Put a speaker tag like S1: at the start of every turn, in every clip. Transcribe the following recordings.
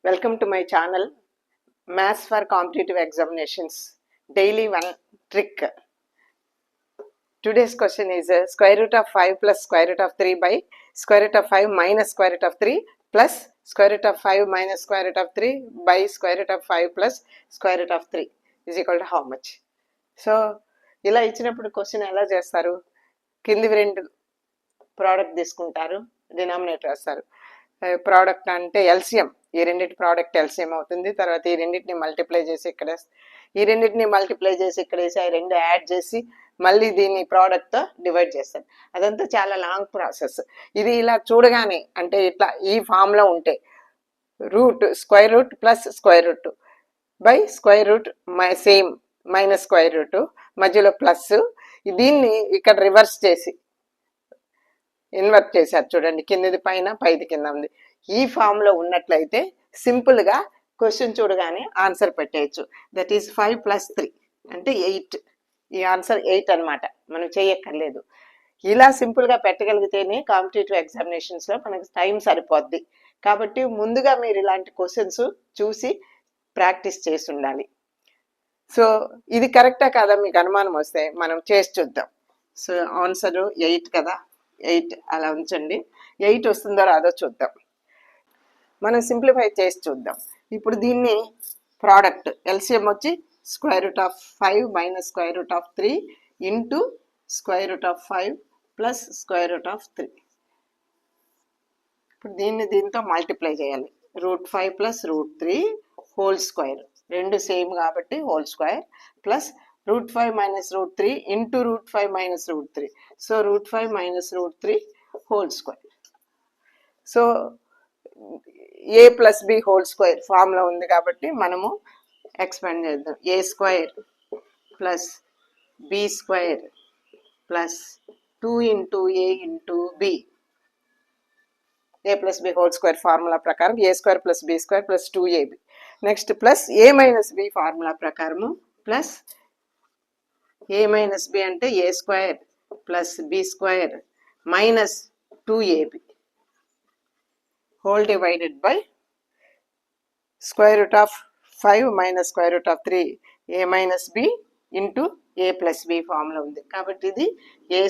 S1: Welcome to my channel, Maths for Competitive Examinations, Daily One Trick. Today's question is square root of 5 plus square root of 3 by square root of 5 minus square root of 3 plus square root of 5 minus square root of 3 by square root of 5 plus square root of 3 is equal to how much? So, ఇలా ఇచ్చినప్పుడు question ఎలా చేస్తారు? కిందివి రెండు product తీసుకుంటారు, denominator వేస్తారు. Product అంటే LCM, ఈ రెండింటి ప్రోడక్ట్ ఎల్సిఎం అవుతుంది. తర్వాత ఈ రెండింటిని మల్టిప్లై చేసి ఇక్కడ వేసి ఆ రెండు యాడ్ చేసి మళ్ళీ దీన్ని ప్రోడక్ట్తో డివైడ్ చేస్తారు. అదంతా చాలా లాంగ్ ప్రాసెస్. ఇది ఇలా చూడగానే అంటే ఇట్లా ఈ ఫామ్లో ఉంటే root square root plus square route by square route same minus square route మధ్యలో ప్లస్, దీన్ని ఇక్కడ రివర్స్ చేసి ఇన్వర్ట్ చేశారు చూడండి, కిందది పైన పైది కింద ఉంది. ఈ ఫామ్లో ఉన్నట్లయితే సింపుల్గా క్వశ్చన్ చూడగానే ఆన్సర్ పెట్టేయచ్చు. దట్ ఈస్ 5 + 3 అంటే 8. ఈ ఆన్సర్ 8 అనమాట, మనం చేయక్కర్లేదు. ఇలా సింపుల్గా పెట్టగలిగితేనే కాంపిటేటివ్ ఎగ్జామినేషన్స్లో మనకు టైం సరిపోద్ది. కాబట్టి ముందుగా మీరు ఇలాంటి క్వశ్చన్స్ చూసి ప్రాక్టీస్ చేసి ఉండాలి. సో ఇది కరెక్టా కాదా మీకు అనుమానం వస్తే మనం చేసి చూద్దాం. సో ఆన్సర్ 8 కదా, 8 అలా ఉంచండి. 8 వస్తుందో రాదో చూద్దాం. మనం సింప్లిఫై చేసి చూద్దాం. ఇప్పుడు దీన్ని ప్రోడక్ట్ ఎల్సిఎం వచ్చి square root of 5 minus square root of 3 into square root of 5 plus square root of 3. ఇప్పుడు దీంతో మల్టిప్లై చేయాలి. √5 ప్లస్ √3 హోల్ స్క్వేర్, రెండు సేమ్ కాబట్టి whole square, plus √5 minus √3 into √5 minus √3. So √5 minus √3 whole square. So a plus b whole square ఫామ్లో ఉంది కాబట్టి మనము expand చేద్దాం. A square plus b square plus 2 into a into b. A plus b whole square formula ప్రకారం a square plus b square plus 2ab. Next plus a minus b formula ప్రకారము plus a minus b అంటే a square plus b square minus 2ab whole divided by square root of 5 minus square root of 3 a minus b into a plus b ఫామ్లో ఉంది కాబట్టి ఇది a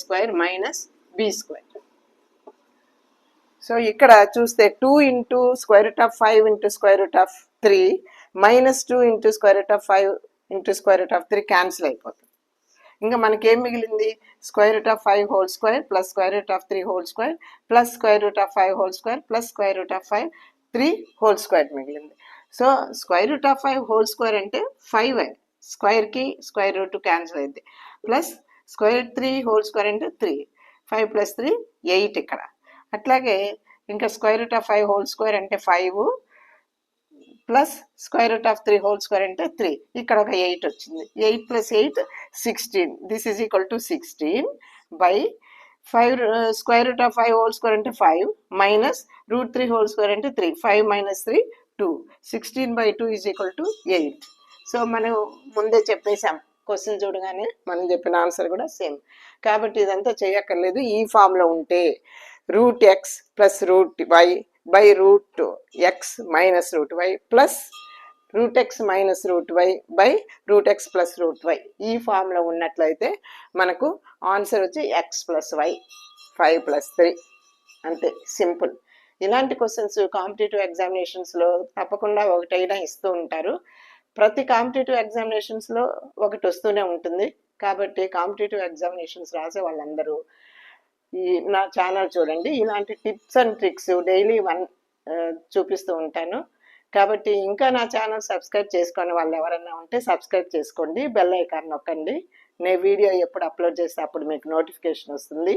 S1: square minus b square. So ఇక్కడ చూస్తే 2 into square root of 5 into square root of 3 minus 2 into square root of 5 into square root of 3 cancel అయిపోతుంది. ఇంకా మనకేం మిగిలింది? Square root of 5 whole square plus square root of 3 whole square plus square root of 5 whole square plus square root of 5 3 whole square మిగిలింది. So square root of 5 whole square అంటే 5 స్క్వేర్కి square root cancel అయింది, plus square 3 whole square అంటే 3, 5 + 3 8 ఇక్కడ. అట్లాగే ఇంకా square root of 5 whole square అంటే 5 plus square root of 3 whole square అంటే 3, ఇక్కడ ఒక 8 వచ్చింది. 8 + 8 16. This is equal to 16 by 5 square root of 5 whole square అంటే 5 మైనస్ √3 హోల్ స్క్వేర్ అంటే 3, 5 minus 3 2, 16/2 is equal to 8. So మనం ముందే చెప్పేసాం, క్వశ్చన్ చూడగానే మనం చెప్పిన ఆన్సర్ కూడా సేమ్. కాబట్టి ఇదంతా చేయక్కర్లేదు. ఈ ఫామ్లో ఉంటే √x plus √y by √x minus √y plus √x minus √y by √x plus √y ఈ ఫామ్లో ఉన్నట్లయితే మనకు ఆన్సర్ వచ్చి x + y 5 + 3 అంతే, సింపుల్. ఇలాంటి క్వశ్చన్స్ కాంపిటేటివ్ ఎగ్జామినేషన్స్లో తప్పకుండా ఒకటైనా ఇస్తూ ఉంటారు. ప్రతి కాంపిటేటివ్ ఎగ్జామినేషన్స్లో ఒకటి వస్తూనే ఉంటుంది. కాబట్టి కాంపిటేటివ్ ఎగ్జామినేషన్స్ రాసే వాళ్ళందరూ ఈ నా ఛానల్ చూడండి. ఇలాంటి టిప్స్ అండ్ ట్రిక్స్ డైలీ చూపిస్తూ ఉంటాను. కాబట్టి ఇంకా నా ఛానల్ సబ్స్క్రైబ్ చేసుకునే వాళ్ళు ఎవరైనా ఉంటే సబ్స్క్రైబ్ చేసుకోండి, బెల్ ఐకాన్ నొక్కండి. నేను వీడియో ఎప్పుడు అప్లోడ్ చేస్తే అప్పుడు మీకు నోటిఫికేషన్ వస్తుంది.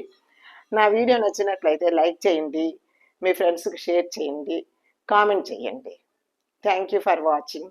S1: నా వీడియో నచ్చినట్లయితే లైక్ చేయండి, మీ ఫ్రెండ్స్కి షేర్ చేయండి, కామెంట్ చేయండి. Thank you for watching.